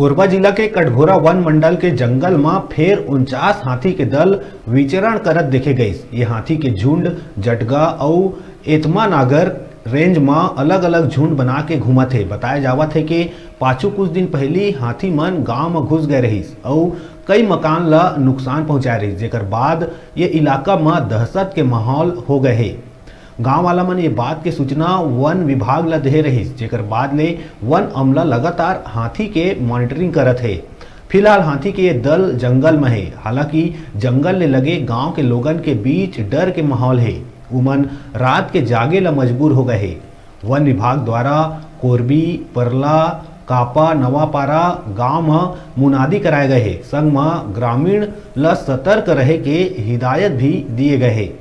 कोरबा जिला के कटघोरा वन मंडल के जंगल में फेर 49 हाथी के दल विचरण करत देखे गए। ये हाथी के झुंड जटगा और एतमा नागर रेंज में अलग अलग झुंड बना के घूमत है। बताया जावत है कि पाछू कुछ दिन पहले हाथी मन गांव में घुस गए रही और कई मकान ला नुकसान पहुंचाए रही, जेकर बाद ये इलाका में दहशत के माहौल हो गए है। गांव वाला मन ये बात के सूचना वन विभाग ला दे रही, जेकर बाद ले वन अमला लगातार हाथी के मॉनिटरिंग करत है। फिलहाल हाथी के ये दल जंगल में है। हालांकि जंगल ले लगे गांव के लोगन के बीच डर के माहौल है। उमन रात के जागे ला मजबूर हो गए है। वन विभाग द्वारा कोरबी, परला, कापा, नवापारा गांव में मुनादी कराए गए है। संग में ग्रामीण ला सतर्क रहे के हिदायत भी दिए गए है।